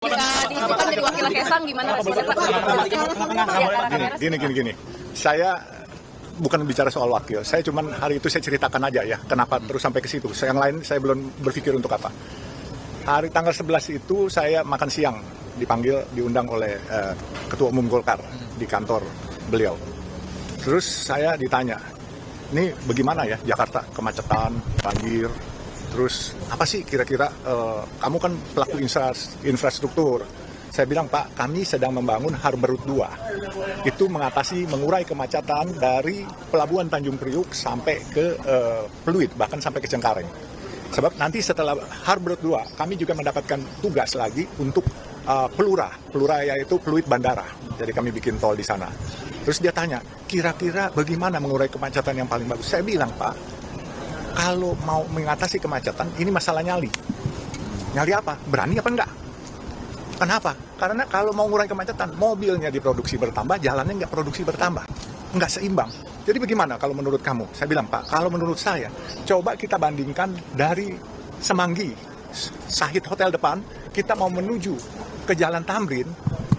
Diinstruksikan jadi wakil Kaisang, gimana responnya Pak? Gini. Saya bukan bicara soal wakil. Saya cuman hari itu saya ceritakan aja ya, kenapa terus sampai ke situ. Yang lain saya belum berpikir untuk apa. Hari tanggal 11 itu saya makan siang, diundang oleh Ketua Umum Golkar di kantor beliau. Terus saya ditanya, ini bagaimana ya Jakarta, kemacetan, banjir, terus apa sih kira-kira, kamu kan pelaku infrastruktur. Saya bilang, Pak, kami sedang membangun Harbor Route 2. Itu mengurai kemacetan dari Pelabuhan Tanjung Priuk sampai ke Pluit, bahkan sampai ke Cengkareng. Sebab nanti setelah Harbor Route 2, kami juga mendapatkan tugas lagi untuk Pelura yaitu Pluit Bandara. Jadi kami bikin tol di sana. Terus dia tanya, kira-kira bagaimana mengurai kemacetan yang paling bagus? Saya bilang, Pak, kalau mau mengatasi kemacetan, ini masalah nyali. Nyali apa? Berani apa enggak? Kenapa? Karena kalau mau mengurai kemacetan, mobilnya diproduksi bertambah, jalannya nggak produksi bertambah. Nggak seimbang. Jadi bagaimana kalau menurut kamu? Saya bilang, Pak, kalau menurut saya, coba kita bandingkan dari Semanggi, Sahid Hotel depan, kita mau menuju ke Jalan Tamrin,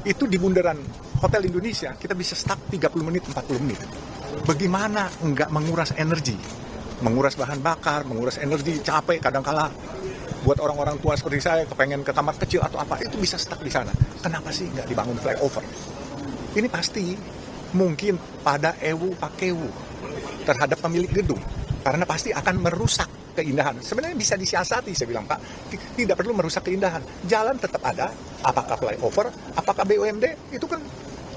itu di bundaran Hotel Indonesia, kita bisa stuck 30 menit, 40 menit. Bagaimana nggak menguras energi? Menguras bahan bakar, menguras energi, capek kadang-kala. Buat orang-orang tua seperti saya, kepengen ke kamar kecil atau apa, itu bisa stuck di sana. Kenapa sih nggak dibangun flyover? Ini pasti mungkin pada ewu pakewu terhadap pemilik gedung. Karena pasti akan merusak keindahan. Sebenarnya bisa disiasati, saya bilang, Pak. Tidak perlu merusak keindahan. Jalan tetap ada, apakah flyover, apakah BUMD, itu kan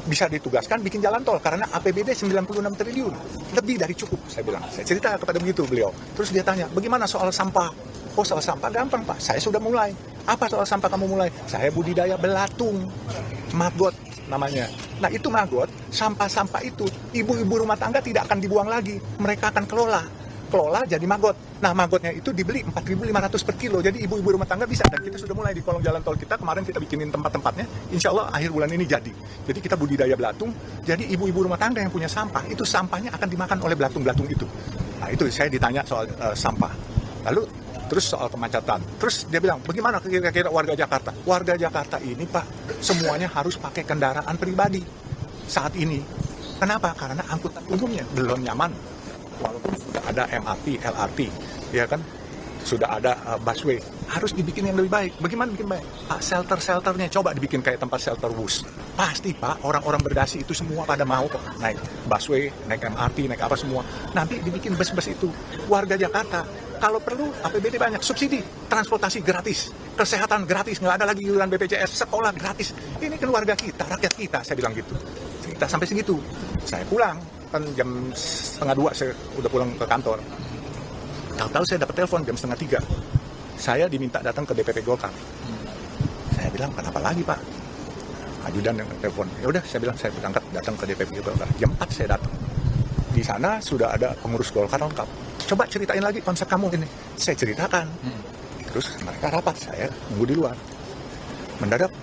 bisa ditugaskan bikin jalan tol. Karena APBD 96 triliun. Lebih dari cukup, saya bilang. Saya cerita kepada begitu beliau. Terus dia tanya, bagaimana soal sampah? Oh, soal sampah gampang, Pak. Saya sudah mulai. Apa soal sampah kamu mulai? Saya budidaya belatung. Maggot namanya. Nah, itu maggot, sampah-sampah itu, ibu-ibu rumah tangga tidak akan dibuang lagi. Mereka akan kelola jadi maggot. Nah, maggotnya itu dibeli 4.500 per kilo. Jadi ibu-ibu rumah tangga bisa. Dan kita sudah mulai di kolong jalan tol kita. Kemarin kita bikinin tempat-tempatnya. Insya Allah akhir bulan ini jadi. Jadi kita budidaya belatung. Jadi ibu-ibu rumah tangga yang punya sampah, itu sampahnya akan dimakan oleh belatung-belatung itu. Nah, itu saya ditanya soal sampah. Lalu terus soal kemacetan. Terus dia bilang, bagaimana kira-kira warga Jakarta? Warga Jakarta ini, Pak, semuanya harus pakai kendaraan pribadi saat ini. Kenapa? Karena angkutan umumnya belum nyaman. Walaupun sudah ada MRT, LRT, ya kan, sudah ada busway, harus dibikin yang lebih baik. Bagaimana bikin baik? Pak, shelter-shelternya coba dibikin kayak tempat shelter bus. Pasti, Pak, orang-orang berdasi itu semua pada mau kok naik busway, naik MRT, naik apa semua. Nanti dibikin bus-bus itu. Warga Jakarta, kalau perlu APBD banyak, subsidi, transportasi gratis, kesehatan gratis, nggak ada lagi iuran BPJS, sekolah gratis. Ini kan warga kita, rakyat kita, saya bilang gitu. Kita sampai segitu. Saya pulang. Kan jam 1:30 saya udah pulang ke kantor. Tahu-tahu saya dapat telepon jam 2:30. Saya diminta datang ke DPP Golkar. Saya bilang, kenapa lagi, Pak? Ajudan yang telepon. Ya udah, saya bilang saya berangkat datang ke DPP Golkar. Jam 4 saya datang. Di sana sudah ada pengurus Golkar lengkap. Coba ceritain lagi konsep kamu ini. Saya ceritakan. Terus mereka rapat, saya nunggu di luar. Mendadak,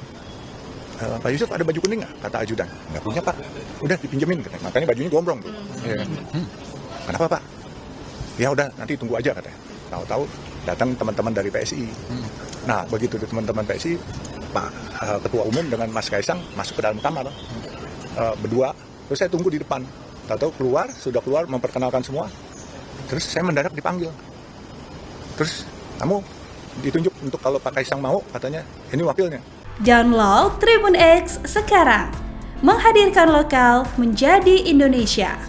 Pak Yusuf ada baju kuning nggak? Kata ajudan. Nggak punya, Pak. Udah dipinjemin. Makanya bajunya gombrong tuh. Ya. Kenapa, Pak? Ya udah, nanti tunggu aja katanya. Tahu-tahu datang teman-teman dari PSI. Nah, begitu teman-teman PSI, Pak Ketua Umum dengan Mas Kaisang masuk ke dalam kamar. Berdua. Terus saya tunggu di depan. Tahu-tahu sudah keluar memperkenalkan semua. Terus saya mendadak dipanggil. Terus kamu ditunjuk untuk kalau Pak Kaisang mau, katanya ini wakilnya. Download Tribun X sekarang, menghadirkan lokal menjadi Indonesia.